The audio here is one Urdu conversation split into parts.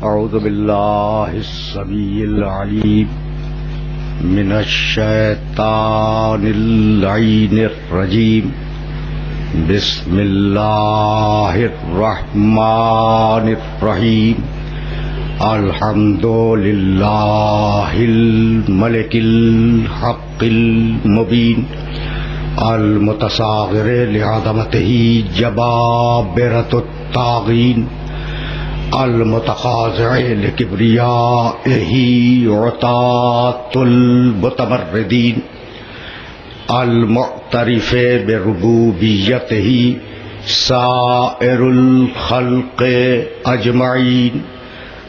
أعوذ بالله السميع العليم من الشيطان اللعين الرجيم بسم الله الرحمن الرحيم الحمد لله الملك الحق المبين المتصاغر لعظمته جبابرة الطاغين المتخاضع لكبريائه عتاة المتمردين المعترف بربوبيته سائر الخلق أجمعين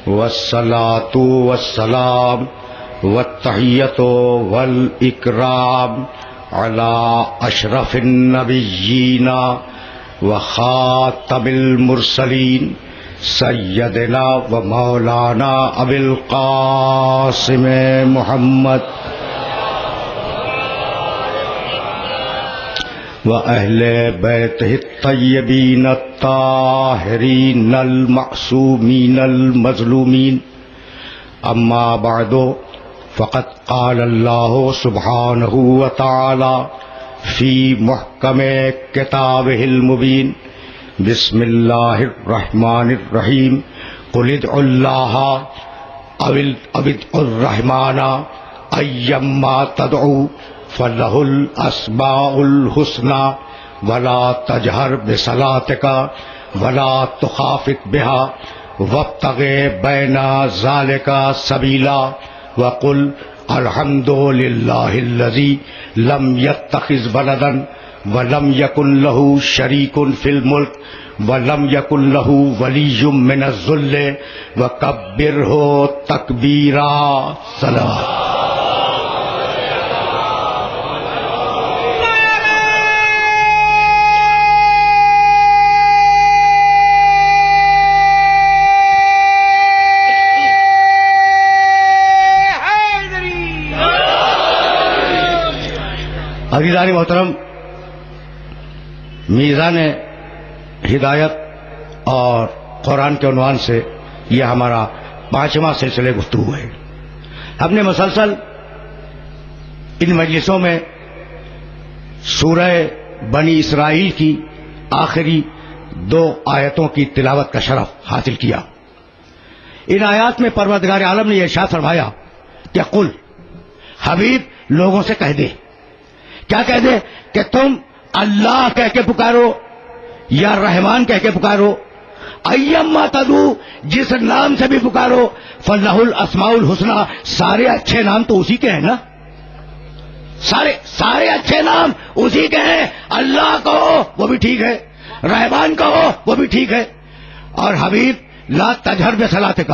والصلاة والسلام والتحية والإكرام على أشرف النبيين وخاتم المرسلين سیدنا و مولانا ابی القاسم محمد و اہل بیتہ الطیبین الطاہرین المعصومین المظلومین اما بعد فقد قال اللہ سبحانہ و تعالی فی محکم کتابہ المبین بسم اللہ الرحمن الرحیم قل ادعوا اللہ او ادعوا الرحمن ایما تدعوا فلہ الاسماء الحسنى ولا تجہر بصلاتک ولا تخافت بها وابتغ بین ذلک سبیلا وقل الحمد للہ الذی لم یتخذ ولدا وَلَمْ يَكُنْ لَهُ شَرِيكٌ فِي الْمُلْكِ وَلَمْ يَكُنْ لَهُ وَلِيٌّ مِّنَ الذُّلِّ وَكَبِّرْهُ تَكْبِيرًا صلوات عزیزان محترم، میزان ہدایت اور قرآن کے عنوان سے یہ ہمارا 5واں سلسلہ گفتگو ہے۔ ہم نے مسلسل ان مجلسوں میں سورہ بنی اسرائیل کی آخری 2 آیتوں کی تلاوت کا شرف حاصل کیا۔ ان آیات میں پروردگار عالم نے یہ ارشاد فرمایا کہ قل، حبیب لوگوں سے کہہ دے، کیا کہہ دے کہ تم اللہ کہہ کے پکارو یا رحمان کہہ کے پکارو، ایما تدعو جس نام سے بھی پکارو، فلہ الاسماء الحسنی، سارے اچھے نام تو اسی کے ہیں نا، سارے اچھے نام اسی کے ہیں۔ اللہ کہو وہ بھی ٹھیک ہے، رحمان کہو وہ بھی ٹھیک ہے۔ اور حبیب لا تجہر بصلاتک،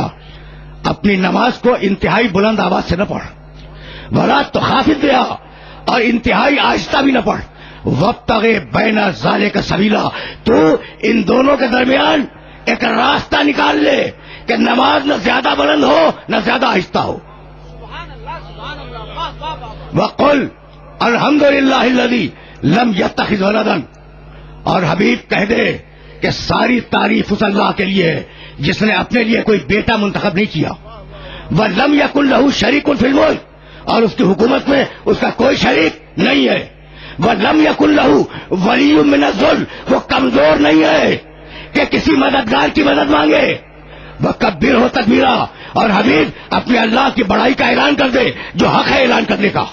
اپنی نماز کو انتہائی بلند آواز سے نہ پڑھ، ولا تخافت بہا، اور انتہائی آہستہ بھی نہ پڑھ، وابتغ بین ذلک سبیلا، تو ان دونوں کے درمیان ایک راستہ نکال لے کہ نماز نہ زیادہ بلند ہو نہ زیادہ آہستہ ہو۔ وقل الحمدللہ الذی لم یتخذ ولدا، اور حبیب کہہ دے کہ ساری تعریف اس اللہ کے لیے ہے جس نے اپنے لیے کوئی بیٹا منتخب نہیں کیا، ولم یکن لہ شریک فی الملک، اور اس کی حکومت میں اس کا کوئی شریک نہیں ہے، وَلَمْ يَكُنْ لَهُ وَلِيٌّ مِّنَ الذُّلِّ، وہ کمزور نہیں ہے کہ کسی مددگار کی مدد مانگے، وَكَبِّرْهُ تَكْبِيرًا، اور حبیب اپنے اللہ کی بڑائی کا اعلان کر دے جو حق ہے اعلان کرنے کا۔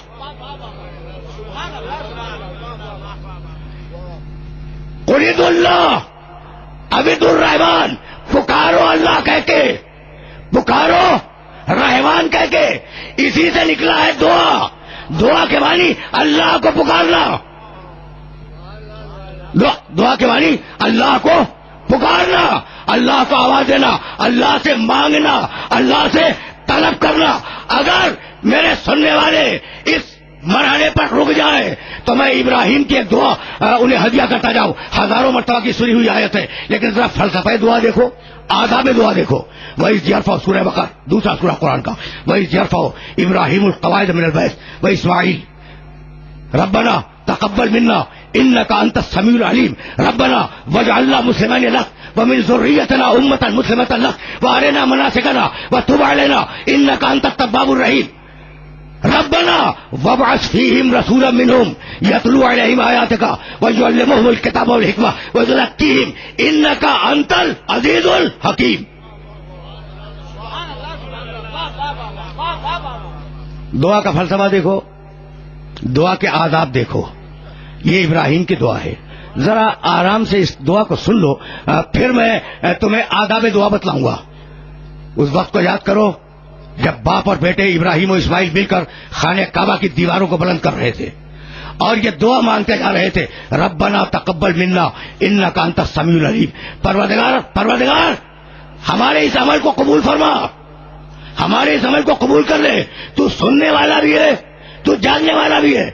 قُلِ ادْعُوا اللَّهَ أَوِ ادْعُوا الرَّحْمَٰنَ، پکارو اللہ کہہ کے، پکارو رحمان کہہ کے، اسی سے نکلا ہے دعا۔ دعا کے معنی اللہ کو پکارنا، دعا کے معنی اللہ کو پکارنا، اللہ کو آواز دینا، اللہ سے مانگنا، اللہ سے طلب کرنا۔ اگر میرے سننے والے اس مرحلے پر رک جائیں تو میں ابراہیم کی ایک دعا انہیں ہدیہ کرتا جاؤں۔ ہزاروں مرتبہ کی سنی ہوئی آیت ہے، لیکن ذرا فلسفہ دعا دیکھو، آداب دعا دیکھو۔ وَإِذْ يَرْفَعُ سورہ بقرہ، دوسرا سورہ قرآن کا، وَإِذْ يَرْفَعُ إِبْرَاهِيمُ الْقَوَاعِدَ مِنَ الْبَيْتِ وَإِسْمَاعِيلُ رَبَّنَا تَقَبَّلْ مِنَّا إِنَّكَ أَنْتَ السَّمِيعُ الْعَلِيمُ رَبَّنَا وَاجْعَلْنَا مُسْلِمَيْنِ لَكَ ومن ذریتنا امة مسلمة لك وارنا مناسکنا وتب علینا انک انت التواب الرحیم ربنا وابعث فیہم رسولا منہم یتلو علیہم آیاتک ویعلمہم الکتاب والحکمہ ویزکیہم انک انت العزیز الحکیم. دعا کا فلسفہ دیکھو، دعا کے آداب دیکھو. یہ ابراہیم کی دعا ہے. ذرا آرام سے اس دعا کو سن لو، پھر میں تمہیں آداب دعا بتلاؤں گا. اس وقت کو یاد کرو جب باپ اور بیٹے ابراہیم و اسماعیل مل کر خانہ کعبہ کی دیواروں کو بلند کر رہے تھے اور یہ دعا مانگتے جا رہے تھے، ربنا تقبل منا انک انت السمیع العلیم. پروردگار ہمارے اس عمل کو قبول فرما، ہمارے اس عمل کو قبول کر لے. تو سننے والا بھی ہے، تو جاننے والا بھی ہے.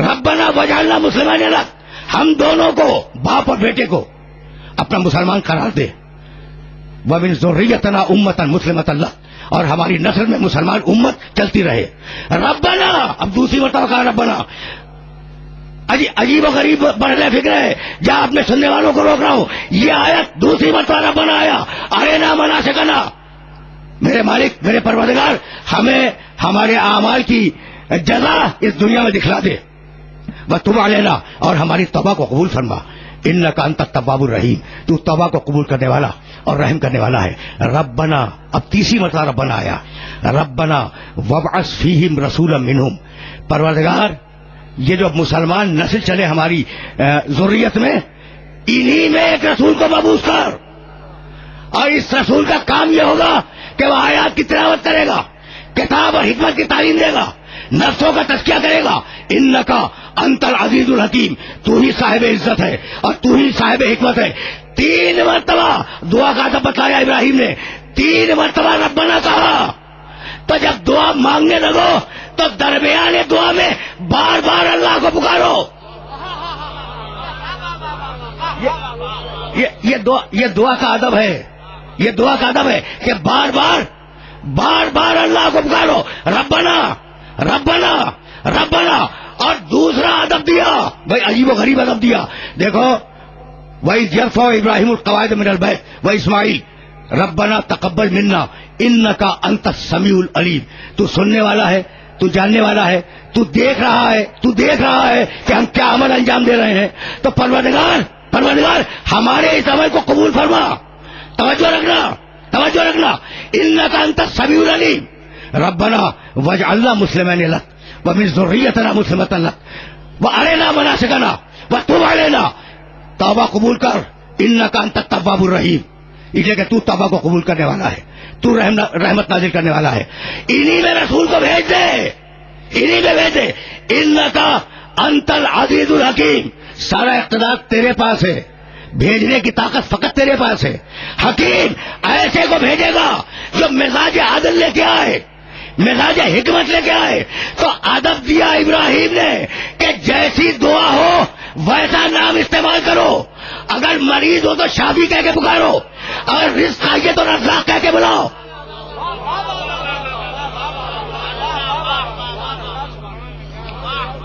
ربنا وجعلنا مسلمان لک، ہم دونوں کو، باپ اور بیٹے کو اپنا مسلمان قرار دے. ومن ذریتنا امة مسلمة لک، اور ہماری نسل میں مسلمان امت چلتی رہے. ربنا، اب دوسری مرتبہ کہا ربنا. عجیب و غریب بڑھنے فکر ہے، جہاں اپنے سننے والوں کو روک رہا ہوں. یہ آیت دوسری مرتبہ ربنا آیا، ارنا مناسکنا. میرے مالک، میرے پروردگار، ہمیں ہمارے اعمال کی جزا اس دنیا میں دکھلا دے. وتب علینا، اور ہماری توبہ کو قبول فرما. انک انت التواب الرحیم، تو توبہ کو قبول کرنے والا اور رحم کرنے والا ہے. ربنا، اب تیسری مرتبہ ربنا آیا. ربنا وابعث فیہم رسولا منہم. پروردگار، یہ جو مسلمان نسل چلے ہماری ذریت میں، انہی میں ایک رسول کو مبعوث کر، اور اس رسول کا کام یہ ہوگا کہ وہ آیات کی تلاوت کرے گا، کتاب اور حکمت کی تعلیم دے گا، نفسوں کا تزکیہ کرے گا. انک انت العزیز الحکیم، تو ہی صاحب عزت ہے اور تو ہی صاحب حکمت ہے. 3 مرتبہ دعا کا ادب بتایا ابراہیم نے، 3 مرتبہ ربنا کہا. تو جب دعا مانگنے لگو تو درمیان دعا میں بار بار اللہ کو پکارو. یہ دعا کا ادب ہے، یہ دعا کا ادب ہے کہ بار بار اللہ کو پکارو. ربنا ربنا ربنا. اور دوسرا ادب دیا، بھائی عجیب و غریب ادب دیا. دیکھو، وَإِذْ يَرْفَعُ إِبْرَاهِيمُ الْقَوَاعِدَ مِنَ الْبَيْتِ وَإِسْمَاعِيلُ رَبَّنَا تَقَبَّلْ مِنَّا إِنَّكَ أَنْتَ السَّمِيعُ الْعَلِيمُ. تو سننے والا ہے، تو جاننے والا ہے، تو دیکھ رہا ہے کہ ہم کیا عمل انجام دے رہے ہیں. تو پروردگار ہمارے اس عمل کو قبول فرما. توجہ رکھنا. إِنَّكَ أَنْتَ السَّمِيعُ الْعَلِيمُ. ربنا وجعلنا مسلمین لک ومن ذریتنا مسلمة لک وارنا مناسکنا وتب علینا. توبہ قبول کر، انک انت التواب الرحیم. اس لیے کہ تو توبہ کو قبول کرنے والا ہے، تو رحمت نازل کرنے والا ہے. انہی میں رسول کو بھیج دے. انک انت العزیز الحکیم. سارا اقتدار تیرے پاس ہے، بھیجنے کی طاقت فقط تیرے پاس ہے. حکیم، ایسے کو بھیجے گا جو مزاج عادل لے کے آئے، مزاج حکمت لے کے آئے. تو ادب دیا ابراہیم نے کہ جیسی دعا ہو ویسا نام استعمال کرو. اگر مریض ہو تو شافی کہہ کے پکارو، اگر رزق آئیے تو رزاق کہہ کے بلاؤ.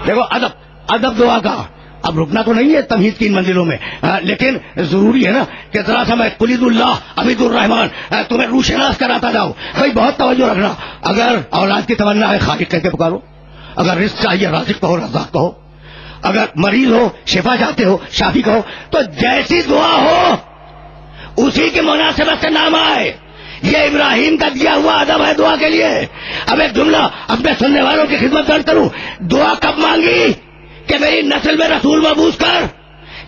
دیکھو ادب دعا کا. اب رکنا تو نہیں ہے تمہید کی ان منزلوں میں، لیکن ضروری ہے نا کہ ذرا سا میں قلید اللہ عبید الرحمان تمہیں روشناس کراتا جاؤں. بھائی بہت توجہ رکھنا. اگر اولاد کی تمنا ہے خالق کہہ کے پکارو، اگر رزق چاہیے رازق کہو، رزاق کہو، اگر مریض ہو شفا چاہتے ہو شافی کہو. تو جیسی دعا ہو اسی کی مناسبت سے نام آئے. یہ ابراہیم کا دیا ہوا ادب ہے دعا کے لیے. اب ایک جملہ اپنے سننے والوں کی خدمت درج کروں. دعا کب مانگی؟ کہ میری نسل میں رسول مبعوث کر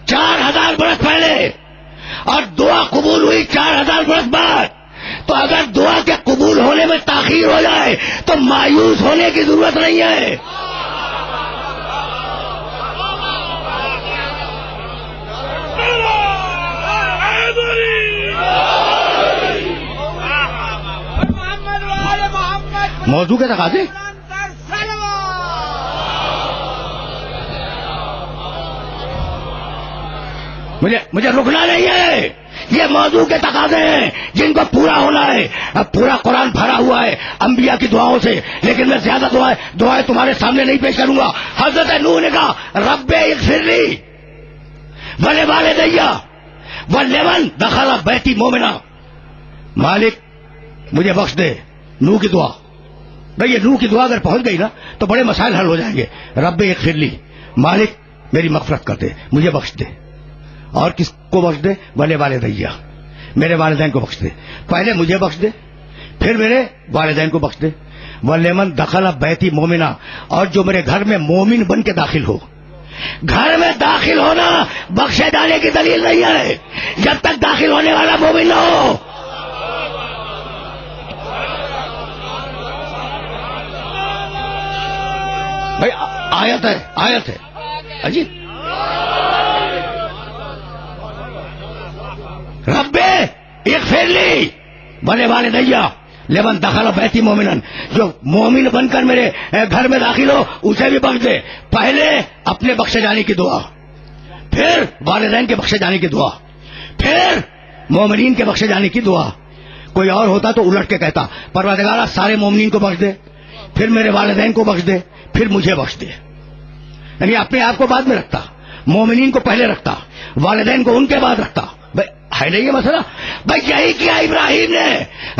4000 برس پہلے، اور دعا قبول ہوئی 4000 برس بعد. تو اگر دعا کے قبول ہونے میں تاخیر ہو جائے تو مایوس ہونے کی ضرورت نہیں ہے. موضوع کے تقاضے مجھے رکنا نہیں ہے. یہ موضوع کے تقاضے ہیں جن کو پورا ہونا ہے. اب پورا قرآن بھرا ہوا ہے انبیاء کی دعاؤں سے، لیکن میں زیادہ دعائیں تمہارے سامنے نہیں پیش کروں گا. حضرت نوح نے کہا رب اغفر لی ولوالدی وَلِمَنْ دَخَلَ بَيْتِي مُؤْمِنًا، مالک مجھے بخش دے. نو کی دعا. بھئی یہ نو کی دعا اگر پہنچ گئی نا تو بڑے مسائل حل ہو جائیں گے. رب اغفر لی، مالک میری مغفرت کر دے، مجھے بخش دے. اور کس کو بخش دے؟ وَلِ وَالِدَيَّ، میرے والدین کو بخش دے. پہلے مجھے بخش دے، پھر میرے والدین کو بخش دے. وَلِمَنْ دَخَلَ بَيْتِي مُؤْمِنًا، اور جو میرے گھر میں مومن بن کے داخل ہو. گھر میں داخل ہونا بخشے جانے کی دلیل نہیں ہے جب تک داخل ہونے والا مومن نہ ہو. بھائی آیت ہے، آیت ہے اجی. رب اغفر لی وَلِوَالِدَيَّ لمن دخل بیتی مومنن، جو مومن بن کر میرے گھر میں داخل ہو اسے بھی بخش دے. پہلے اپنے بخشے جانے کی دعا، پھر والدین کے بخشے جانے کی دعا، پھر مومنین کے بخشے جانے کی دعا. کوئی اور ہوتا تو الٹ کے کہتا پروردگارا سارے مومنین کو بخش دے، پھر میرے والدین کو بخش دے، پھر مجھے بخش دے. یعنی اپنے آپ کو بعد میں رکھتا، مومنین کو پہلے رکھتا، والدین کو ان کے بعد رکھتا. ہے نہیں یہ مسئلہ؟ بھائی یہی کیا ابراہیم نے.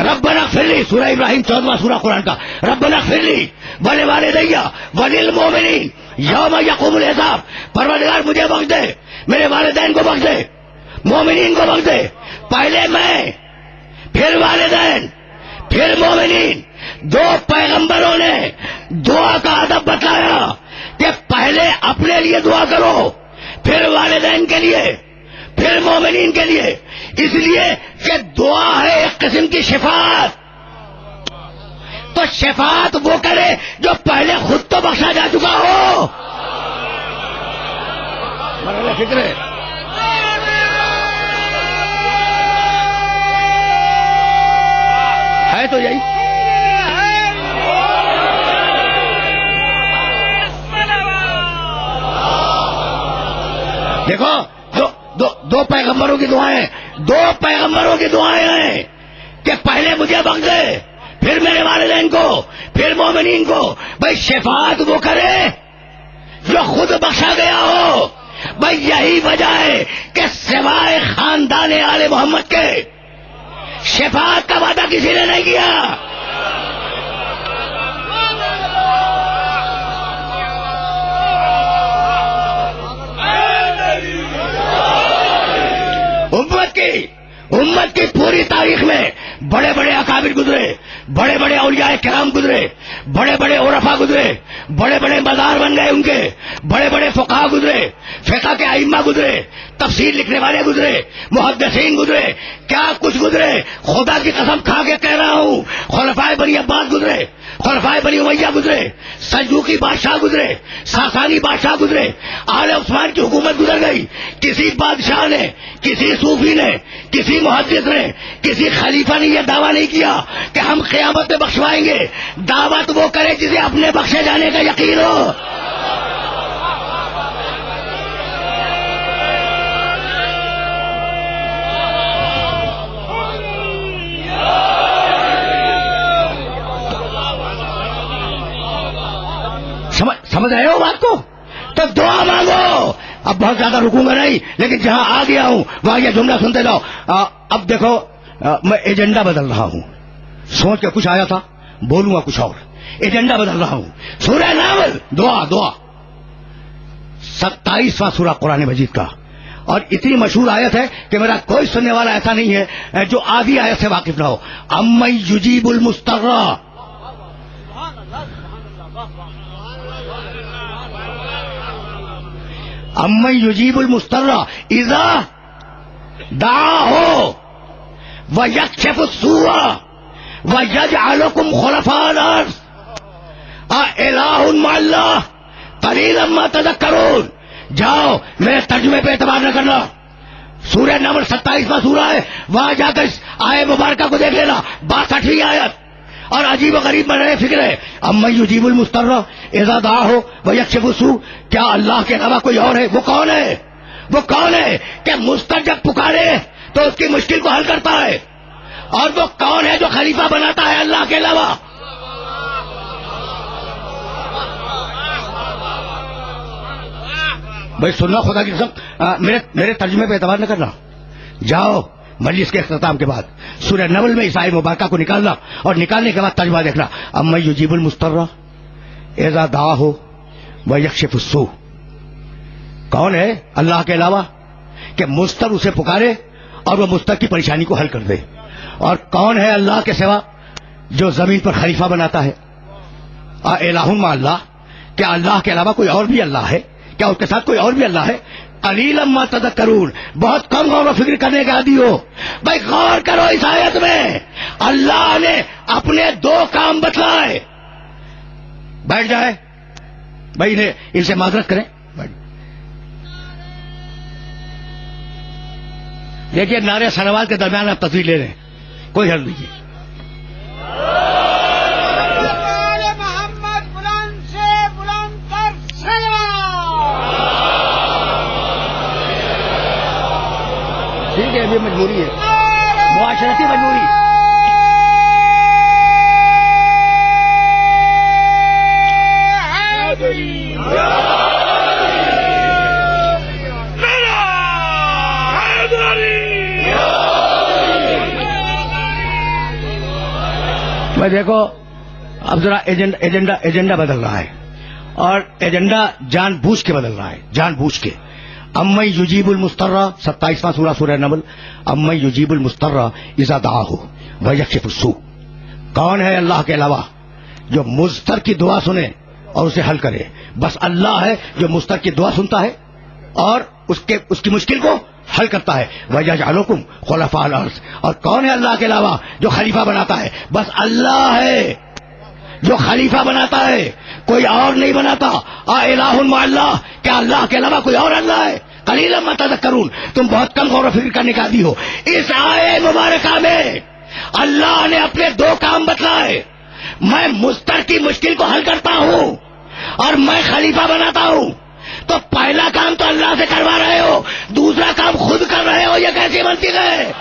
ربنا اغفر لی، سورہ ابراہیم 14واں سورہ قرآن کا. ربنا اغفر لی ولوالدیّ وللمؤمنین یوم یقوم الحساب، پروردگار مجھے بخش دے، میرے والدین کو بخش دے، مومنین کو بخش دے. پہلے میں، پھر والدین، پھر مومنین. دو پیغمبروں نے دعا کا ادب بتایا کہ پہلے اپنے لیے دعا کرو، پھر والدین کے لیے، پھر مومنین کے لیے. اس لیے کہ دعا ہے ایک قسم کی شفاعت. تو شفاعت وہ کرے جو پہلے خود تو بخشا جا چکا ہو. فکر ہے تو یہی. دیکھو دو پیغمبروں کی دعائیں، دو پیغمبروں کی دعائیں ہیں کہ پہلے مجھے بخش دے، پھر میرے والدین کو، پھر مومنین کو. بھائی شفاعت وہ کرے جو خود بخشا گیا ہو. بھائی یہی وجہ ہے کہ سوائے خاندان آل محمد کے شفاعت کا وعدہ کسی نے نہیں کیا. امت کی پوری تاریخ میں بڑے بڑے اکابر گزرے، بڑے بڑے اولیاء کرام گزرے، بڑے بڑے عرفاء گزرے، بڑے بڑے مزار بن گئے ان کے، بڑے بڑے فقہاء گزرے، فقہ کے ائمہ گزرے، تفسیر لکھنے والے گزرے، محدثین گزرے، کیا کچھ گزرے. خدا کی قسم کھا کے کہہ رہا ہوں، خلفائے بنی عباس گزرے، خلفائے بنی امیہ گزرے، سلجوقی بادشاہ گزرے، ساسانی بادشاہ گزرے، آل عثمان کی حکومت گزر گئی. کسی بادشاہ نے، کسی صوفی نے، کسی محدث نے، کسی خلیفہ نے یہ دعویٰ نہیں کیا کہ ہم قیامت میں بخشوائیں گے. دعوت وہ کرے جسے اپنے بخشے جانے کا یقین ہو. سمجھ رہے ہو بات کو؟ تو دعا مانگو. اب بہت زیادہ رکوں گا نہیں، لیکن جہاں آ گیا ہوں وہاں یہ جملہ سنتے جاؤ. اب دیکھو میں ایجنڈا بدل رہا ہوں. سوچ کے کچھ آیا تھا، بولوں گا کچھ اور. ایجنڈا بدل رہا ہوں. سورہ نامل، دعا 27واں سورہ قرآن مجید کا. اور اتنی مشہور آیت ہے کہ میرا کوئی سننے والا ایسا نہیں ہے جو آدھی آیت سے واقف نہ ہو. امن یجیب المضطر، امن یجیب المضطر اذا دعاہ ویکشف السوء ویجعلکم خلفاء الارض االہ مع اللہ قلیلا ما تذکرون. جاؤ میرے ترجمے پہ اعتبار نہ کرنا. سورہ نمل 27واں سورہ ہے، وہاں جا کر آئے مبارکہ کو دیکھ لینا، 62ویں آیت. اور عجیب و غریب میں رہے فکر ہے. امن یجیب المضطر اذا دعاہ ویکشف السوء، کیا اللہ کے علاوہ کوئی اور ہے؟ وہ کون ہے؟ وہ کون ہے کہ مضطر جب پکارے تو اس کی مشکل کو حل کرتا ہے؟ اور وہ کون ہے جو خلیفہ بناتا ہے اللہ کے علاوہ؟ بھائی سننا خدا کی قسم، میرے ترجمے پہ اعتبار نہ کرنا. جاؤ مجلس کے اختتام کے بعد سورہ نمل میں اس آیت مبارکہ کو نکالنا اور نکالنے کے بعد ترجمہ دیکھنا. امن یجیب المضطر اذا دعاہ ویکشف السوء. کون ہے اللہ کے علاوہ کہ مضطر اسے پکارے اور وہ مضطر کی پریشانی کو حل کر دے؟ اور کون ہے اللہ کے سوا جو زمین پر خلیفہ بناتا ہے؟ الہ مع اللہ، کیا اللہ کے علاوہ کوئی اور بھی اللہ ہے؟ کیا اس کے ساتھ کوئی اور بھی اللہ ہے؟ قلیلا ما تذکرون، بہت کم غور و فکر کرنے کے عادی ہو. بھائی غور کرو اس آیت میں اللہ نے اپنے دو کام بتلائے. بیٹھ جائے بھائی، ان سے معذرت کریں. دیکھیے نعرے صلوات کے درمیان آپ تصویر لے رہے ہیں، کوئی حل نہیں ہے. ٹھیک ہے، یہ مجبوری ہے، معاشرتی مجبوری. میں دیکھو اب ذرا ایجنڈا بدل رہا ہے، اور ایجنڈا جان بوجھ کے بدل رہا ہے، جان بوجھ کے. امن یجیب المضطر، 27واں سورہ سورہ نمل. امن یجیب المضطر اذا دعاہ ویکشف السوء. کون ہے اللہ کے علاوہ جو مضطر کی دعا سنے اور اسے حل کرے؟ بس اللہ ہے جو مضطر کی دعا سنتا ہے اور اس کی مشکل کو حل کرتا ہے. وَيَجْعَلُكُمْ خُلَفَاءَ الْأَرْضِ. اور کون ہے اللہ کے علاوہ جو خلیفہ بناتا ہے؟ بس اللہ ہے جو خلیفہ بناتا ہے، کوئی اور نہیں بناتا. الہ مع اللہ، کیا اللہ کے علاوہ کوئی اور اللہ ہے؟ قلیلا ما تذکرون، تم بہت کم غور و فکر کرنے کا عادی ہو. اس آیت مبارکہ میں اللہ نے اپنے دو کام بتلائے. میں مضطر کی مشکل کو حل کرتا ہوں اور میں خلیفہ بناتا ہوں. تو پہلا کام تو اللہ سے کروا رہے ہو، دوسرا کام خود کر رہے ہو، یہ کیسی منطق ہے؟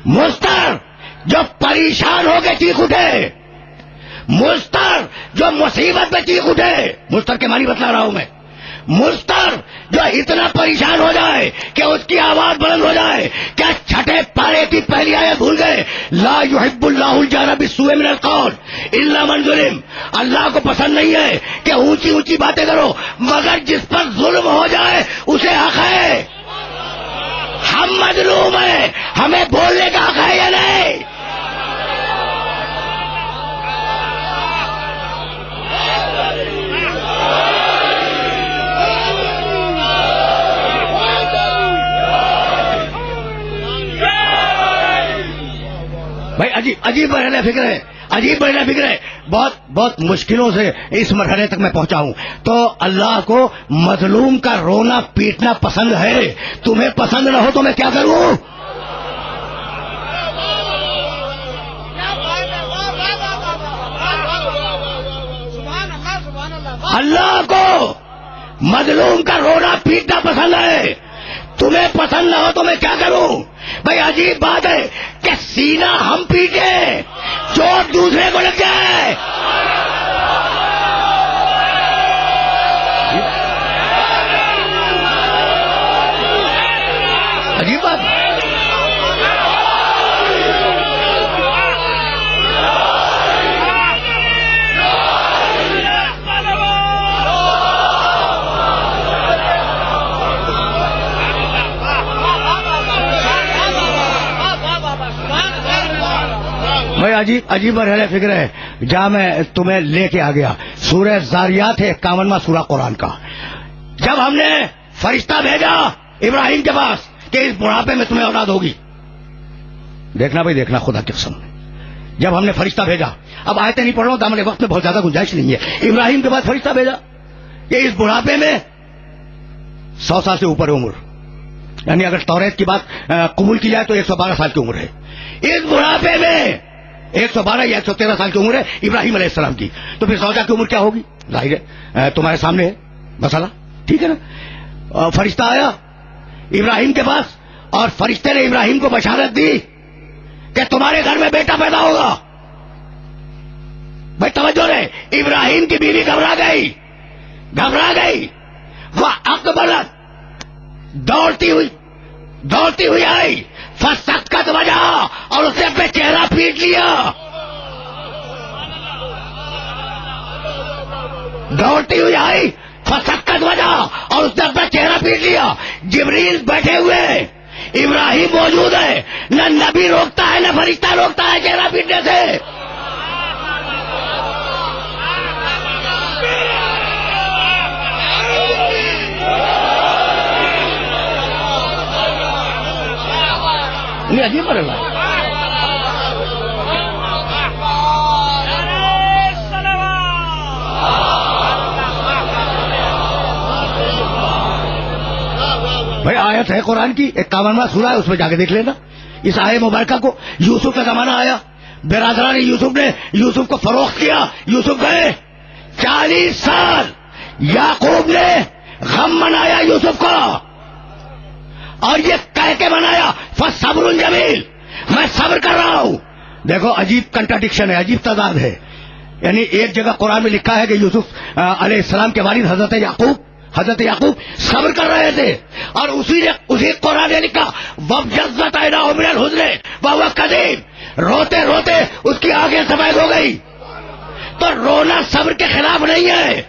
مضطر جو پریشان ہو کے چیخ اٹھے، مضطر جو مصیبت میں چیخ اٹھے، مضطر کے معنی بتلا رہا ہوں میں. مضطر جو اتنا پریشان ہو جائے کہ اس کی آواز بلند ہو جائے. کیا چھٹے پارے کی پہلی آیت بھول گئے؟ لا يحب اللہ الجہر بالسوء من القول الا من ظلم. اللہ کو پسند نہیں ہے کہ اونچی اونچی باتیں کرو، مگر جس پر ظلم ہو جائے اسے حق ہے. ہم مظلوم ہیں، ہمیں بولنے کا حق ہے یا نہیں؟ بھائی عجیب مرحلہ فکر ہے، عجیب مرحلہ فکر ہے. بہت مشکلوں سے اس مرحلے تک میں پہنچا ہوں. تو اللہ کو مظلوم کا رونا پیٹنا پسند ہے. تمہیں پسند نہ ہو تو میں کیا کروں؟ اللہ کو مظلوم کا رونا پیٹنا پسند ہے. تمہیں پسند نہ ہو تو میں کیا کروں؟ بھائی عجیب بات ہے کہ سینہ ہم پیٹے، چوٹ دوسرے کو لگ جائے. عجیب بات. بھائی عجیب مرحلہ فکر ہے. جہاں میں تمہیں لے کے آ گیا سورہ زاریات ہے 51واں سورہ قرآن کا. جب ہم نے فرشتہ بھیجا ابراہیم کے پاس کہ اس بڑھاپے میں تمہیں اولاد ہوگی، دیکھنا بھائی دیکھنا خدا کی قسم، جب ہم نے فرشتہ بھیجا، اب آیتیں نہیں پڑھ رہا ہوں دامن وقت میں بہت زیادہ گنجائش نہیں ہے. ابراہیم کے پاس فرشتہ بھیجا کہ اس بڑھاپے میں 100 سال سے اوپر عمر، یعنی اگر توریت کی بات قبول کی جائے تو 112 سال کی عمر ہے. اس بڑھاپے میں 112 یا 113 سال کی عمر ہے ابراہیم علیہ السلام کی، تو پھر زوجہ کی عمر کیا ہوگی؟ ظاہر ہے تمہارے سامنے ہے مسئلہ، ٹھیک ہے نا؟ فرشتہ آیا ابراہیم کے پاس اور فرشتے نے ابراہیم کو بشارت دی کہ تمہارے گھر میں بیٹا پیدا ہوگا. بھائی توجہ رہے، ابراہیم کی بیوی گھبرا گئی. وہ اقبلت دوڑتی ہوئی آئی، فسقط وجہ، اور اس نے اپنے چہرہ پیٹ لیا. دوڑتی ہوئی آئی، فسقط وجہ، اور اس نے اپنا چہرہ پیٹ لیا. جبریل بیٹھے ہوئے، ابراہیم موجود ہے، نہ نبی روکتا ہے نہ فرشتہ روکتا ہے چہرہ پیٹنے سے. عجیب پڑ رہا ہے. بھائی آیت ہے قرآن کی 51واں سورہ ہے، اس میں جا کے دیکھ لینا. اس آیے مبارکہ کو یوسف کا زمانہ آیا، برادران یوسف نے یوسف کو فروخت کیا. یوسف گئے 40 سال یعقوب نے غم منایا یوسف کا، اور یہ کہہ کے منایا فصبر جمیل، میں صبر کر رہا ہوں. دیکھو عجیب کنٹراڈکشن ہے، عجیب تضاد ہے. یعنی ایک جگہ قرآن میں لکھا ہے کہ یوسف علیہ السلام کے والد حضرت یعقوب صبر کر رہے تھے، اور اسی قرآن نے لکھا وَابْيَضَّتْ عَيْنَاهُ مِنَ الْحُزْنِ وَهُوَ كَظِيمٌ، روتے روتے اس کی آنکھیں سفید ہو گئی. تو رونا صبر کے خلاف نہیں ہے.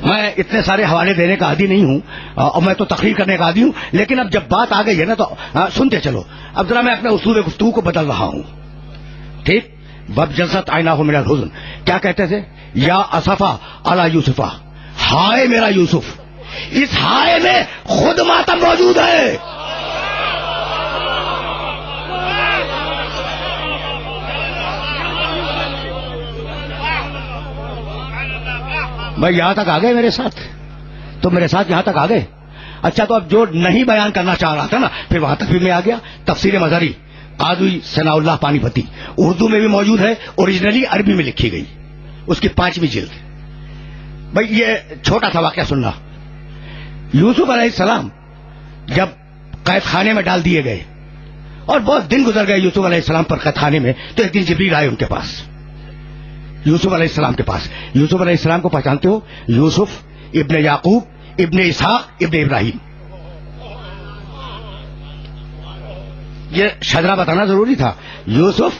میں اتنے سارے حوالے دینے کا عادی نہیں ہوں، اور میں تو تقریر کرنے کا عادی ہوں، لیکن اب جب بات آ گئی ہے نا تو سنتے چلو. اب ذرا میں اپنے اسلوب گفتگو کو بدل رہا ہوں، ٹھیک؟ وَابْيَضَّتْ عَيْنَاهُ مِنَ الْحُزْنِ، کیا کہتے تھے؟ یا اسفا علی یوسفا، ہائے میرا یوسف. اس ہائے میں خود ماتم موجود ہے. بھائی یہاں تک آ گئے میرے ساتھ، تو میرے ساتھ یہاں تک آ گئے. اچھا تو اب جو نہیں بیان کرنا چاہ رہا تھا نا، پھر وہاں تک بھی میں آ گیا. تفسیر مظہری قاضی ثناء اللہ پانی پتی اردو میں بھی موجود ہے، اوریجنلی عربی میں لکھی گئی، اس کی 5ویں جلد. بھائی یہ چھوٹا سا واقعہ سننا. یوسف علیہ السلام جب قید خانے میں ڈال دیے گئے اور بہت دن گزر گئے یوسف علیہ السلام پر قید خانے میں، تو ایک دن جبریل آئے ان کے پاس، یوسف علیہ السلام کے پاس. یوسف علیہ السلام کو پہچانتے ہو؟ یوسف ابن یعقوب ابن اسحاق ابن ابراہیم. یہ شجرہ بتانا ضروری تھا. یوسف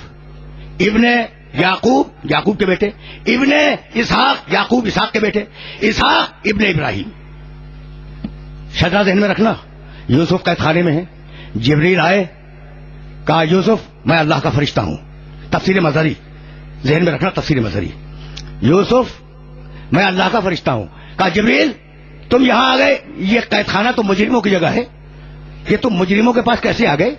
ابن یعقوب کے بیٹے، ابن اسحاق اسحاق کے بیٹے، اسحاق ابن ابراہیم. شجرہ ذہن میں رکھنا. یوسف قید خانے میں ہے، جبریل آئے، کہا یوسف میں اللہ کا فرشتہ ہوں. تفسیر مظہری ذہن میں رکھنا، تفسیر مظہری. یوسف میں اللہ کا فرشتہ ہوں. کہا جبریل تم یہاں آ گئے، یہ قید خانہ تو مجرموں کی جگہ ہے، یہ تم مجرموں کے پاس کیسے آ گئے؟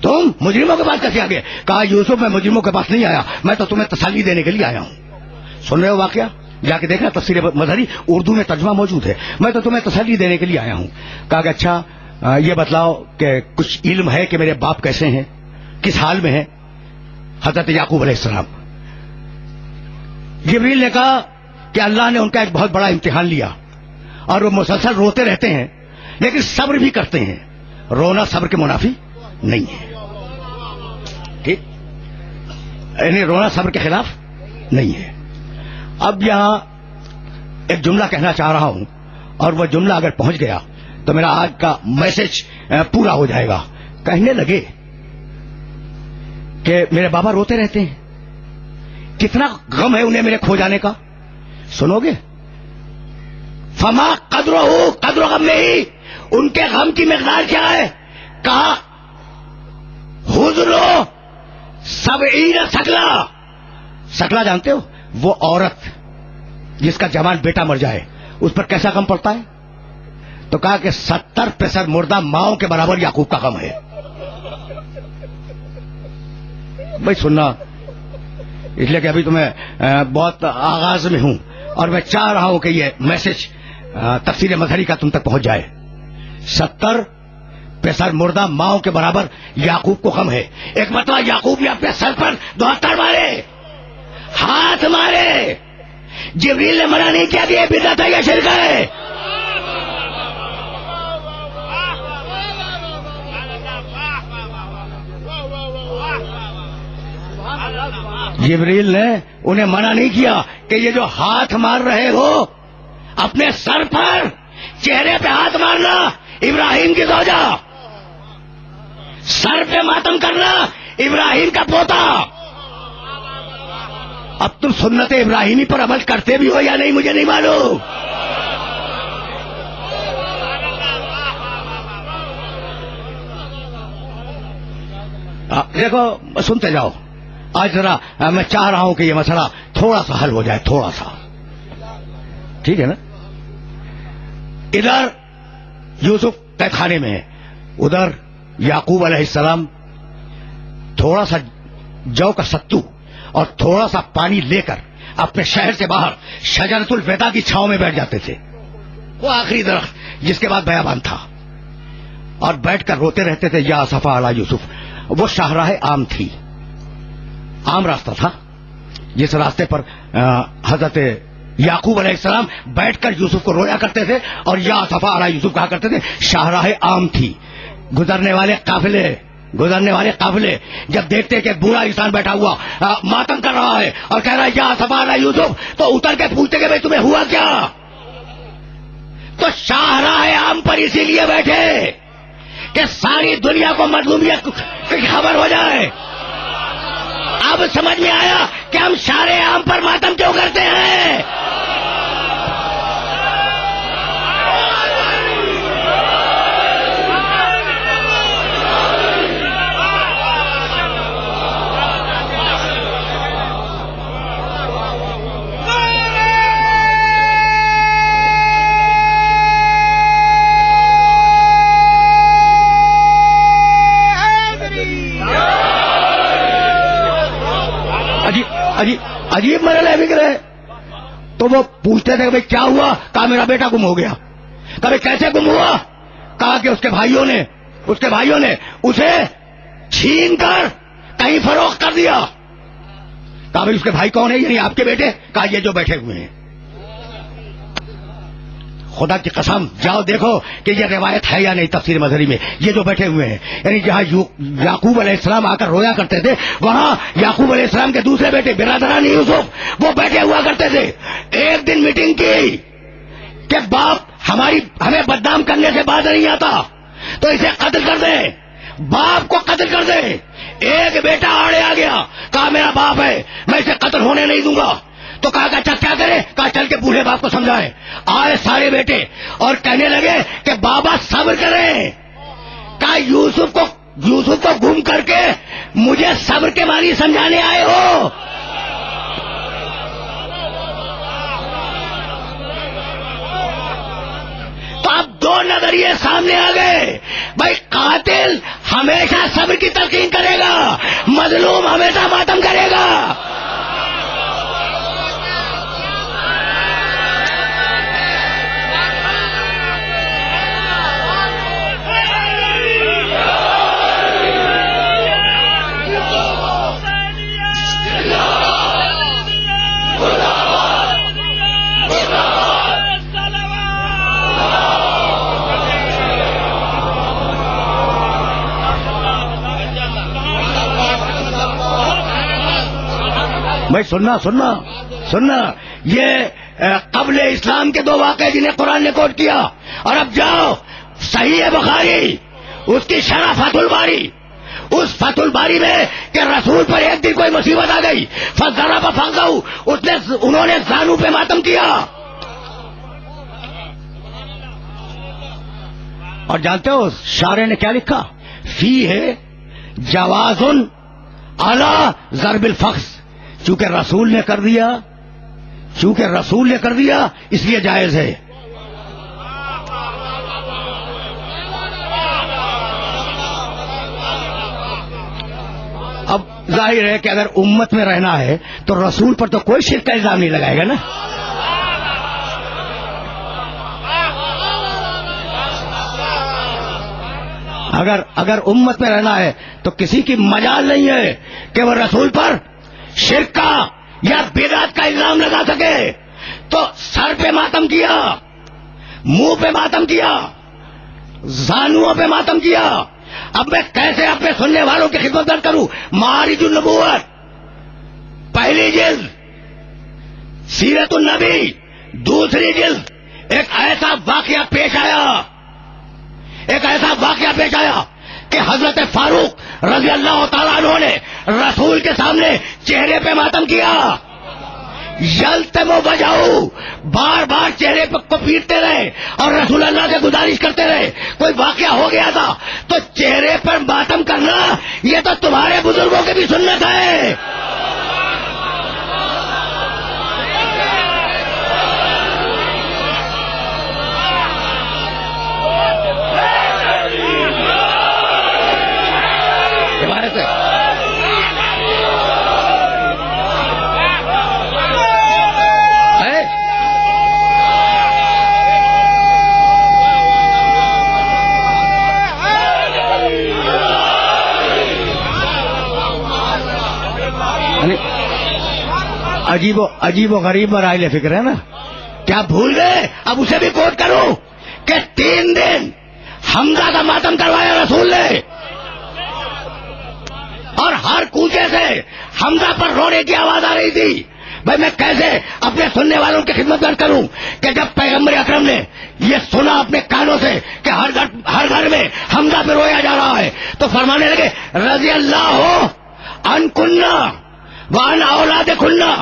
تم مجرموں کے پاس کیسے آ گئے؟ کہا یوسف میں مجرموں کے پاس نہیں آیا، میں تو تمہیں تسلی دینے کے لیے آیا ہوں. سن رہے ہو واقعہ؟ جا کے دیکھنا تفسیر مظہری، اردو میں ترجمہ موجود ہے. میں تو تمہیں تسلی دینے کے لیے آیا ہوں. کہا کہ اچھا یہ بتلاؤ کہ کچھ علم ہے کہ میرے باپ کیسے ہیں، کس حال میں ہیں؟ حضرت یعقوب علیہ السلام. جبریل نے کہا کہ اللہ نے ان کا ایک بہت بڑا امتحان لیا، اور وہ مسلسل روتے رہتے ہیں لیکن صبر بھی کرتے ہیں. رونا صبر کے منافی نہیں ہے، ٹھیک؟ یعنی رونا صبر کے خلاف نہیں ہے. اب یہاں ایک جملہ کہنا چاہ رہا ہوں، اور وہ جملہ اگر پہنچ گیا تو میرا آج کا میسج پورا ہو جائے گا. کہنے لگے کہ میرے بابا روتے رہتے ہیں، کتنا غم ہے انہیں میرے کھو جانے کا. سنو گے؟ فما قدر غم میں ہی ان کے غم کی مقدار کیا ہے؟ کہا حضرو 70 سکلا. سکلا جانتے ہو؟ وہ عورت جس کا جوان بیٹا مر جائے اس پر کیسا غم پڑتا ہے؟ تو کہا کہ 70 مردہ ماؤں کے برابر یعقوب کا غم ہے. بھائی سننا، اس لیے کہ ابھی تو میں بہت آغاز میں ہوں، اور میں چاہ رہا ہوں کہ یہ میسج تفسیر مظہری کا تم تک پہنچ جائے. 70 پہ سر مردہ ماؤں کے برابر یعقوب کو غم ہے. ایک مرتبہ یعقوب نے اپنے سر پر 2 ہتھوڑے مارے, ہاتھ مارے. جبریل نے منع نہیں کیا کہ یہ بدعت ہے یا شرک ہے. جبریل نے انہیں منع نہیں کیا کہ یہ جو ہاتھ مار رہے ہو اپنے سر پر, چہرے پہ ہاتھ مارنا ابراہیم کی زوجہ, سر پہ ماتم کرنا ابراہیم کا پوتا. اب تم سنت ابراہیمی پر عمل کرتے بھی ہو یا نہیں مجھے نہیں معلوم. دیکھو سنتے جاؤ. آج ذرا میں چاہ رہا ہوں کہ یہ مسئلہ تھوڑا سا حل ہو جائے, تھوڑا سا, ٹھیک ہے نا. ادھر یوسف قید خانے میں ہے, ادھر یعقوب علیہ السلام تھوڑا سا جو کا ستو اور تھوڑا سا پانی لے کر اپنے شہر سے باہر شجرۃ الوداع کی چھاؤں میں بیٹھ جاتے تھے. وہ آخری درخت جس کے بعد بیابان تھا, اور بیٹھ کر روتے رہتے تھے یا اسفا علی یوسف. وہ شاہراہ عام تھی, عام راستہ تھا جس راستے پر حضرت یعقوب علیہ السلام بیٹھ کر یوسف کو رویا کرتے تھے اور یا اسفا علی یوسف کہا کرتے تھے. شاہراہ عام تھی. گزرنے والے قافلے جب دیکھتے کہ بوڑھا انسان بیٹھا ہوا ماتم کر رہا ہے اور کہہ رہا ہے یا اسفا علی یوسف, تو اتر کے پوچھتے کہ بھائی تمہیں ہوا کیا. تو شاہراہ عام پر اسی لیے بیٹھے کہ ساری دنیا کو مظلومیت کی خبر ہو جائے. اب سمجھ میں آیا کہ ہم شارع عام پر ماتم کیوں کرتے ہیں. عجیب مرحلہ ہے فکر ہے. تو وہ پوچھتے تھے کہ بھئی کیا ہوا, کہا میرا بیٹا گم ہو گیا. کبھی کیسے گم ہوا, کہا کہ اس کے بھائیوں نے اسے چھین کر کہیں فروخت کر دیا. کہا بھئی اس کے بھائی کون ہیں, یعنی آپ کے بیٹے. کہا یہ جو بیٹھے ہوئے ہیں. خدا کی قسم جاؤ دیکھو کہ یہ روایت ہے یا نہیں تفسیر مظہری میں. یہ جو بیٹھے ہوئے ہیں یعنی جہاں یعقوب علیہ السلام آ کر رویا کرتے تھے وہاں یعقوب علیہ السلام کے دوسرے بیٹے برادران یوسف وہ بیٹھے ہوا کرتے تھے. ایک دن میٹنگ کی کہ باپ ہمیں بدنام کرنے سے باز نہیں آتا تو اسے قتل کر دیں, باپ کو قتل کر دیں. ایک بیٹا آڑے آ گیا, کہا میرا باپ ہے میں اسے قتل ہونے نہیں دوں گا. تو کہا کہ اچھا کیا کرے, کہا چل کے بوڑھے باپ کو سمجھائیں. آئے سارے بیٹے اور کہنے لگے کہ بابا صبر کریں. کہا یوسف کو گم کر کے مجھے صبر کے معنی سمجھانے آئے ہو. تو اب 2 نظریے سامنے آ گئے. بھائی قاتل ہمیشہ صبر کی تلقین کرے گا, مظلوم ہمیشہ ماتم کرے گا. بھائی سننا یہ قبل اسلام کے 2 واقعے جنہیں قرآن نے کوٹ کیا. اور اب جاؤ صحیح بخاری اس کی شرح فتح الباری, اس فتح الباری میں کہ رسول پر ایک دن کوئی مصیبت آ گئی, فضرب فخذہ, انہوں نے زانو پہ ماتم کیا. اور جانتے ہو شارع نے کیا لکھا, فی ہے جواز علی ضرب الفخذ. چونکہ رسول نے کر دیا اس لیے جائز ہے. اب ظاہر ہے کہ اگر امت میں رہنا ہے تو رسول پر تو کوئی شرک کا الزام نہیں لگائے گا نا. اگر امت میں رہنا ہے تو کسی کی مجال نہیں ہے کہ وہ رسول پر شرک کا یا بدعت کا الزام لگا سکے. تو سر پہ ماتم کیا، منہ پہ ماتم کیا، زانوؤں پہ ماتم کیا. اب میں کیسے اپنے سننے والوں کی خدمت درد کروں؟ معارج النبوت پہلی جلد، سیرت النبی دوسری جلد، ایک ایسا واقعہ پیش آیا کہ حضرت فاروق رضی اللہ تعالیٰ عنہ نے رسول کے سامنے چہرے پہ ماتم کیا. یلتم بجاؤ، بار بار چہرے کو پیٹتے رہے اور رسول اللہ سے گزارش کرتے رہے. کوئی واقعہ ہو گیا تھا تو چہرے پر ماتم کرنا یہ تو تمہارے بزرگوں کی بھی سنت ہے. عجیب و غریب مرائل فکر ہے نا. کیا بھول گئے؟ اب اسے بھی کوٹ کروں کہ 3 دن حمزہ کا ماتم کروایا رسول نے، اور ہر کوچے سے حمزہ پر رونے کی آواز آ رہی تھی. بھائی میں کیسے اپنے سننے والوں کی خدمت کروں کہ جب پیغمبر اکرم نے یہ سنا اپنے کانوں سے کہ ہر گھر میں حمزہ پہ رویا جا رہا ہے تو فرمانے لگے رضی اللہ عن کننا وعن اولاد کننا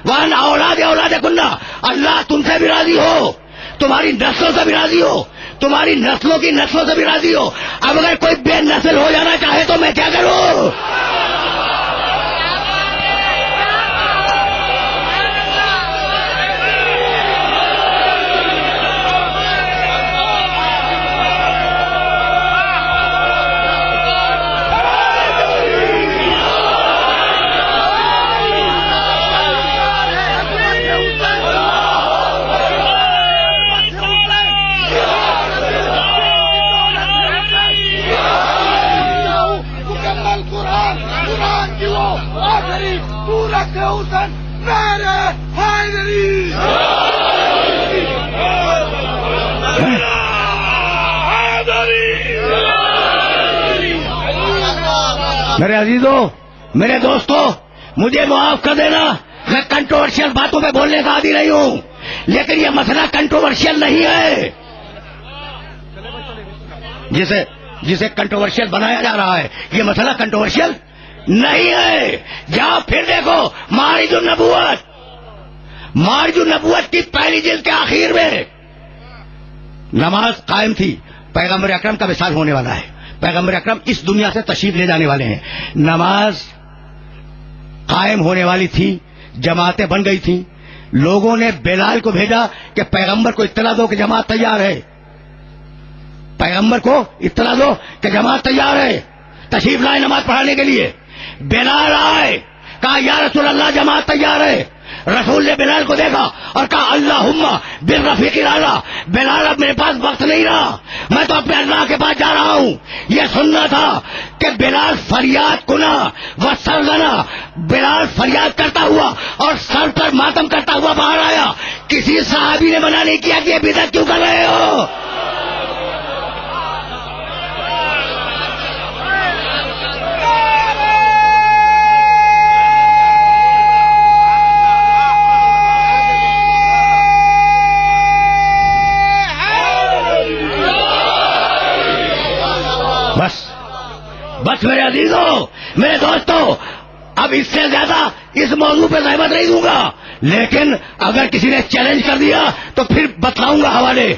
وعن اولاد اولاد کننا. اللہ تم سے بھی راضی ہو، تمہاری نسلوں سے بھی راضی ہو، تمہاری نسلوں کی نسلوں سے بھی راضی ہو. اب اگر کوئی بے نسل ہو جانا چاہے تو میں کیا کروں؟ میرے عزیزوں، میرے دوستوں، مجھے معاف کر دینا، میں کنٹروورشل باتوں پہ بولنے کا عادی نہیں ہوں، لیکن یہ مسئلہ کنٹروورشل نہیں ہے. جسے کنٹروورشل بنایا جا رہا ہے یہ مسئلہ کنٹروورشل نہیں ہے. جاؤ پھر دیکھو معارج النبوت کی پہلی جلد کے آخر میں نماز قائم تھی. پیغمبر اکرم کا وصال ہونے والا ہے، پیغمبر اکرم اس دنیا سے تشریف لے جانے والے ہیں. نماز قائم ہونے والی تھی، جماعتیں بن گئی تھیں. لوگوں نے بلال کو بھیجا کہ پیغمبر کو اطلاع دو کہ جماعت تیار ہے، پیغمبر کو اطلاع دو کہ جماعت تیار ہے، تشریف لائے نماز پڑھانے کے لیے. بلال آئے، کہا یا رسول اللہ جماعت تیار ہے. رسول نے بلال کو دیکھا اور کہا اللہم بالرفیق الاعلی. بلال اب میرے پاس وقت نہیں رہا، میں تو اپنے اللہ کے پاس جا رہا ہوں. یہ سننا تھا کہ بلال فریاد کنا و سرزنا، بلال فریاد کرتا ہوا اور سر پر ماتم کرتا ہوا باہر آیا. کسی صحابی نے منع نہیں کیا کہ یہ بدعت کیوں کر رہے ہو. بس میرے عزیزوں، میرے دوستوں، اب اس سے زیادہ اس موضوع پہ زحمت نہیں دوں گا، لیکن اگر کسی نے چیلنج کر دیا تو پھر بتلاؤں گا حوالے،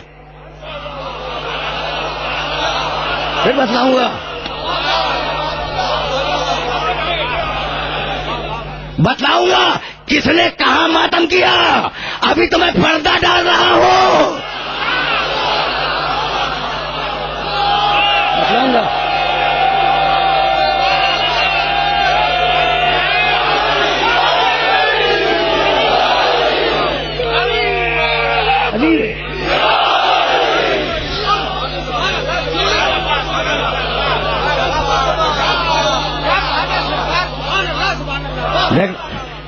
پھر بتلاؤں گا. کس نے کہاں ماتم کیا. ابھی تو میں پردہ ڈال رہا ہوں. بتلاؤں گا.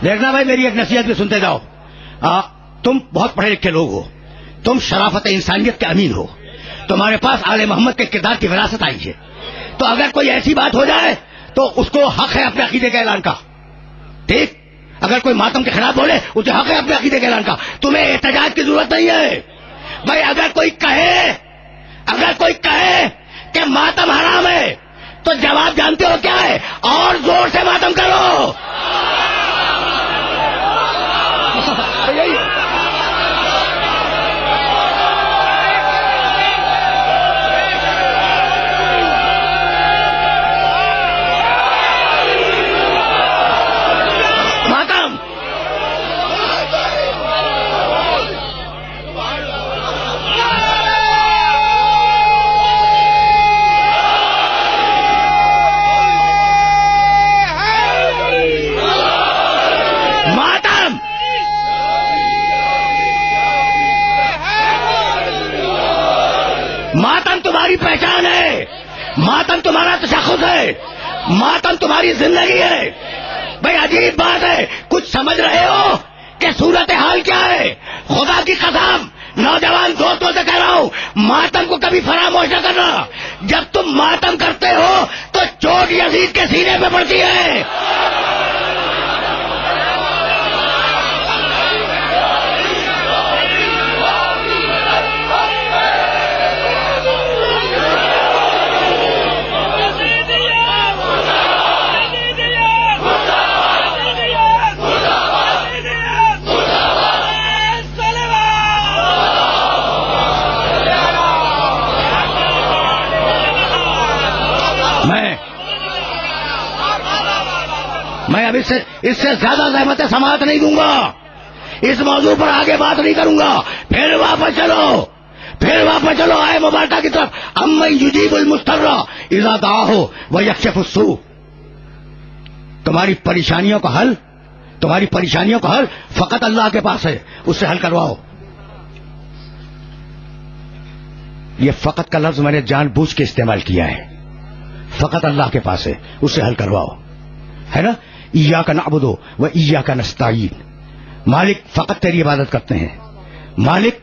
دیکھنا بھائی میری ایک نصیحت بھی سنتے جاؤ. تم بہت پڑھے لکھے لوگ ہو, تم شرافت انسانیت کے امین ہو, تمہارے پاس آل محمد کے کردار کی وراثت آئی ہے, تو اگر کوئی ایسی بات ہو جائے تو اس کو حق ہے اپنے عقیدے کے اعلان کا. ٹھیک, اگر کوئی ماتم کے خلاف بولے اسے حق ہے اپنے عقیدے کے اعلان کا, تمہیں احتجاج کی ضرورت نہیں ہے. بھائی اگر کوئی کہے کہ ماتم حرام ہے تو جواب جانتے ہو کیا ہے؟ اور زور سے ماتم کرو. ماتم ماتم تمہاری پہچان ہے, ماتم تمہارا تشخص ہے, ماتم تمہاری زندگی ہے. بھائی عجیب بات ہے, کچھ سمجھ رہے ہو کہ صورتحال کیا ہے؟ خدا کی قسم نوجوان دوستوں سے کہہ رہا ہوں, ماتم کو کبھی فراموش نہ کرنا. جب تم ماتم کرتے ہو تو چوٹ یزید کے سینے پہ پڑتی ہے. میں اب اس سے زیادہ زحمت سماعت نہیں دوں گا, اس موضوع پر آگے بات نہیں کروں گا. پھر واپس چلو آئے مبارکہ کی طرف. امن یجیب المضطر اذا دعاہ ویکشف السوء. تمہاری پریشانیوں کا حل فقط اللہ کے پاس ہے, اس سے حل کرواؤ. یہ فقط کا لفظ میں نے جان بوجھ کے استعمال کیا ہے. فقط اللہ کے پاس ہے, اس سے حل کرواؤ, ہے نا. ایاک نعبد و ایاک نستعین. مالک فقط تیری عبادت کرتے ہیں, مالک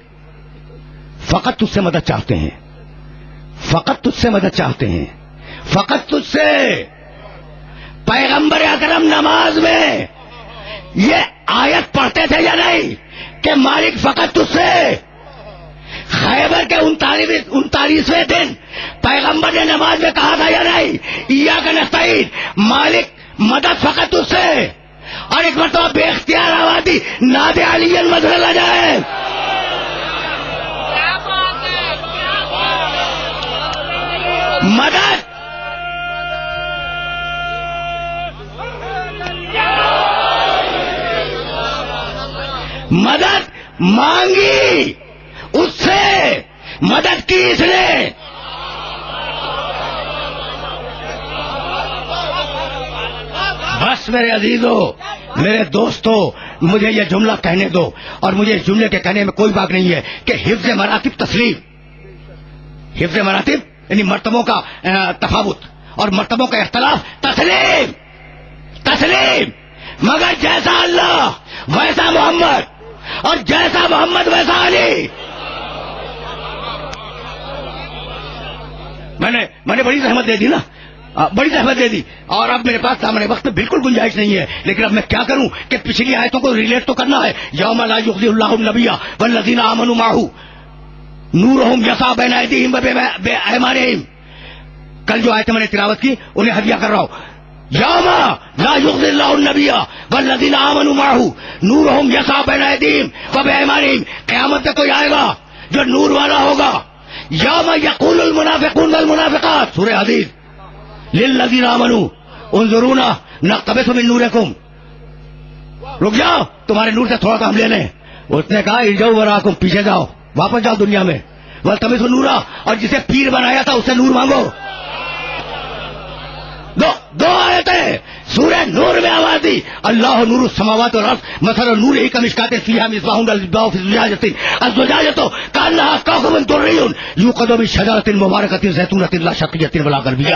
فقط تجھ سے مدد چاہتے ہیں, فقط تجھ سے. پیغمبر اکرم نماز میں یہ آیت پڑھتے تھے یا نہیں کہ مالک فقط تجھ سے؟ خیبر کے 39ویں دن پیغمبر نے نماز میں کہا تھا یا نہیں, ایاک نستعین, مالک مدد فقط اس سے. اور ایک مرتبہ بے اختیار آواز دی, ناد علی المظہر آ جائے. مدد مانگی اس سے, مدد کی اس نے. بس میرے عزیزو, میرے دوستو, مجھے یہ جملہ کہنے دو, اور مجھے اس جملے کے کہنے میں کوئی بات نہیں ہے کہ حفظ مراتب تسلیم, حفظ مراتب یعنی مرتبوں کا تفاوت اور مرتبوں کا اختلاف تسلیم. مگر جیسا اللہ ویسا محمد, اور جیسا محمد ویسا علی. میں نے بڑی زحمت دے دی نا, بڑی زحمت دے دی, اور اب میرے پاس سامنے وقت میں بالکل گنجائش نہیں ہے. لیکن اب میں کیا کروں کہ پچھلی آیتوں کو ریلیٹ تو کرنا ہے. یوم لا یخزی اللہ النبی والذین آمنوا معہ نورہم یسعی بین ایدیہم وبایمانہم. کل جو آیتیں میں نے تلاوت کی انہیں ہدیہ کر رہا ہوں. یوم لا یخزی اللہ النبی والذین آمنوا معہ نورہم یسعی بین ایدیہم وبایمانہم. قیامت میں کوئی آئے گا جو نور والا ہوگا. یوم یقول المنافقون والمنافقات, سورہ حدید, للذین آمنوا انظرونا نقتبس من نورکم, رک جاؤ تمہارے نور سے تھوڑا کام لے لیں. اس نے کہا ارجعوا وراءکم, پیچھے جاؤ, واپس جاؤ دنیا میں. والتمسوا نورا, اور جسے پیر بنایا تھا اس سے نور مانگو. دو آیتیں سورہ نور میں آواز دی. اللہ نور السماوات والارض مثل نورہ کمشکاۃ فیہا مصباح الضوء فی زجاجۃ الزجاجۃ کأنہا کوكب دري یوقد من شجرۃ مبارکۃ زیتونۃ لا شرقیۃ ولا غربیہ.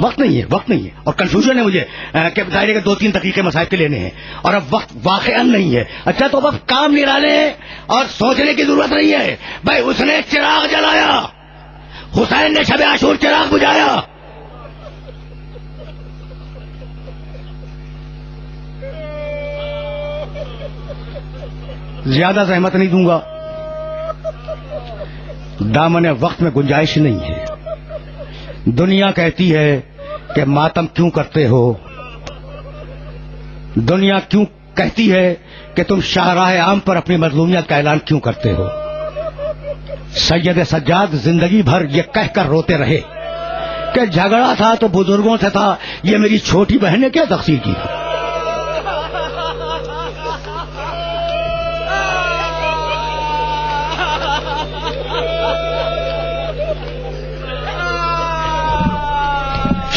وقت نہیں ہے اور کنفیوژن ہے مجھے کہ دائرے کے 2-3 دقیقے مسائل کے لینے ہیں اور اب وقت واقعاً نہیں ہے. اچھا تو اب کام نرانے ہیں اور سوچنے کی ضرورت نہیں ہے. بھائی اس نے چراغ جلایا, حسین نے شب عاشور چراغ بجھایا. زیادہ زحمت نہیں دوں گا, دامن وقت میں گنجائش نہیں ہے. دنیا کہتی ہے کہ ماتم کیوں کرتے ہو, دنیا کیوں کہتی ہے کہ تم شاہراہ عام پر اپنی مظلومیت کا اعلان کیوں کرتے ہو. سید سجاد زندگی بھر یہ کہہ کر روتے رہے کہ جھگڑا تھا تو بزرگوں سے تھا, یہ میری چھوٹی بہن نے کیا تقصیر کی تھی.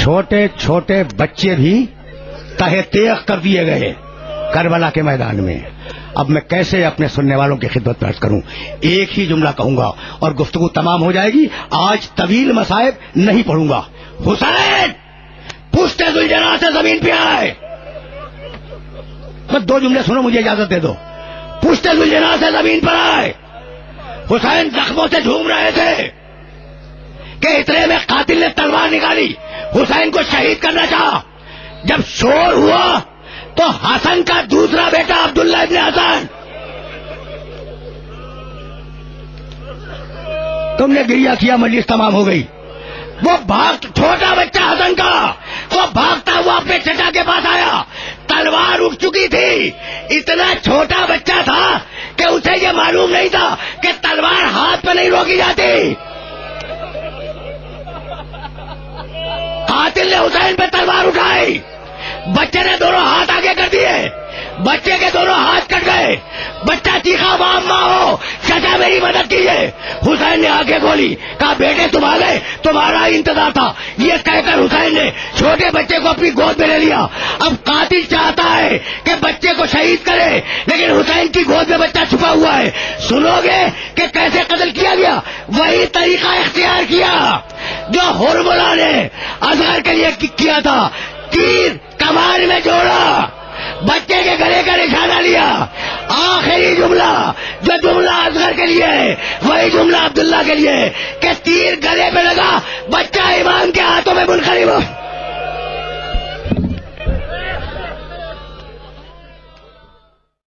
چھوٹے چھوٹے بچے بھی تہے تیغ کر دیے گئے کربلا کے میدان میں. اب میں کیسے اپنے سننے والوں کی خدمت پیش کروں. ایک ہی جملہ کہوں گا اور گفتگو تمام ہو جائے گی. آج طویل مصائب نہیں پڑھوں گا. حسین پشت ذوالجناح سے زمین پہ آئے. بس 2 جملے سنو, مجھے اجازت دے دو. پشت ذوالجناح سے زمین پر آئے. حسین زخموں سے جھوم رہے تھے کہ اتنے میں قاتل نے تلوار نکالی, حسین کو شہید کرنا چاہا. جب شور ہوا تو حسن کا دوسرا بیٹا عبداللہ ابن حسن, تم نے گریہ کیا, مجلس تمام ہو گئی. وہ چھوٹا بچہ حسن کا وہ بھاگتا ہوا اپنے چچا کے پاس آیا. تلوار اٹھ چکی تھی, اتنا چھوٹا بچہ تھا کہ اسے یہ معلوم نہیں تھا کہ تلوار ہاتھ پہ نہیں روکی جاتی. قاتل نے حسین پہ تلوار اٹھائی, بچے نے دونوں ہاتھ آگے کر دیے, بچے کے دونوں ہاتھ کٹ گئے. بچہ چیخا ماں ہو چچا میری مدد کیجیے. حسین نے آنکھیں کھولی, کہا بیٹے تم آ گئے, تمہارا انتظار تھا. یہ کہہ کر حسین نے چھوٹے بچے کو اپنی گود میں لے لیا. اب قاتل چاہتا ہے کہ بچے کو شہید کرے, لیکن حسین کی گود میں بچہ چھپا ہوا ہے. سنو گے کہ کیسے قتل کیا گیا؟ وہی طریقہ اختیار کیا جو ہرملا نے اصغر کے لیے کیا تھا. تیر کمان میں جوڑا, بچے کے گلے کا نشانہ لیا. آخری جملہ جو جملہ اصغر کے لیے ہے وہی جملہ عبداللہ کے لیے ہے کہ تیر گلے پہ لگا, بچہ امام کے ہاتھوں میں منقلب ہو.